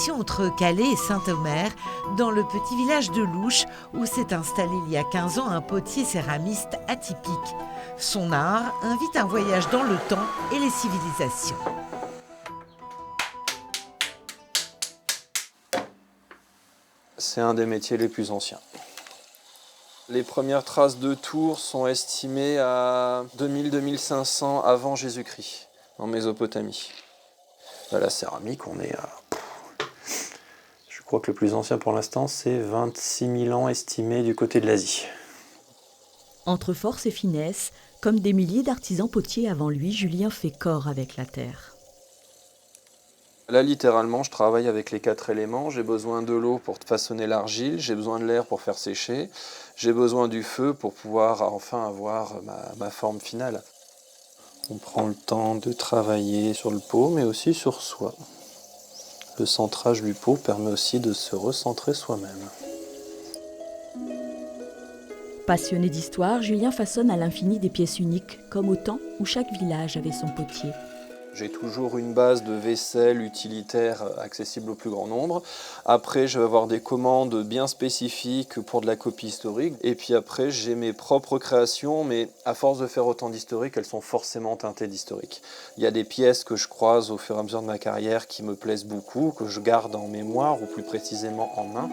connexion entre Calais et Saint-Omer, dans le petit village de Louche, où s'est installé il y a 15 ans un potier céramiste atypique. Son art invite un voyage dans le temps et les civilisations. C'est un des métiers les plus anciens. Les premières traces de tours sont estimées à 2000-2500 avant Jésus-Christ, en Mésopotamie. La céramique, on est à... Je crois que le plus ancien pour l'instant, c'est 26 000 ans estimé du côté de l'Asie. Entre force et finesse, comme des milliers d'artisans potiers avant lui, Julien fait corps avec la terre. Là, littéralement, je travaille avec les 4 éléments. J'ai besoin de l'eau pour façonner l'argile, j'ai besoin de l'air pour faire sécher, j'ai besoin du feu pour pouvoir enfin avoir ma forme finale. On prend le temps de travailler sur le pot, mais aussi sur soi. Le centrage du pot permet aussi de se recentrer soi-même. Passionné d'histoire, Julien façonne à l'infini des pièces uniques, comme au temps où chaque village avait son potier. J'ai toujours une base de vaisselle utilitaire accessible au plus grand nombre. Après, je vais avoir des commandes bien spécifiques pour de la copie historique. Et puis après, j'ai mes propres créations, mais à force de faire autant d'historique, elles sont forcément teintées d'historique. Il y a des pièces que je croise au fur et à mesure de ma carrière qui me plaisent beaucoup, que je garde en mémoire ou plus précisément en main.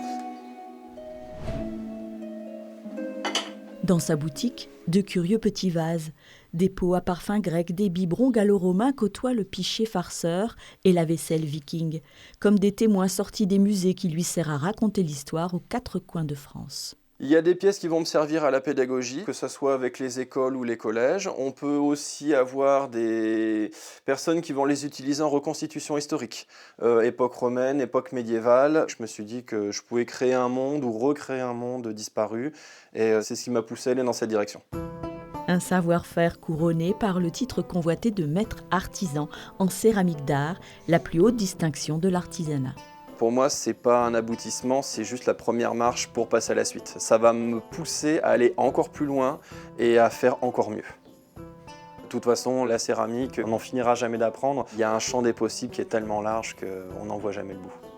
Dans sa boutique, de curieux petits vases, des pots à parfum grec, des biberons gallo-romains côtoient le pichet farceur et la vaisselle viking, comme des témoins sortis des musées qui lui servent à raconter l'histoire aux 4 coins de France. Il y a des pièces qui vont me servir à la pédagogie, que ce soit avec les écoles ou les collèges. On peut aussi avoir des personnes qui vont les utiliser en reconstitution historique. Époque romaine, époque médiévale. Je me suis dit que je pouvais créer un monde ou recréer un monde disparu. Et c'est ce qui m'a poussé à aller dans cette direction. Un savoir-faire couronné par le titre convoité de maître artisan en céramique d'art, la plus haute distinction de l'artisanat. Pour moi, c'est pas un aboutissement, c'est juste la première marche pour passer à la suite. Ça va me pousser à aller encore plus loin et à faire encore mieux. De toute façon, la céramique, on n'en finira jamais d'apprendre. Il y a un champ des possibles qui est tellement large qu'on n'en voit jamais le bout.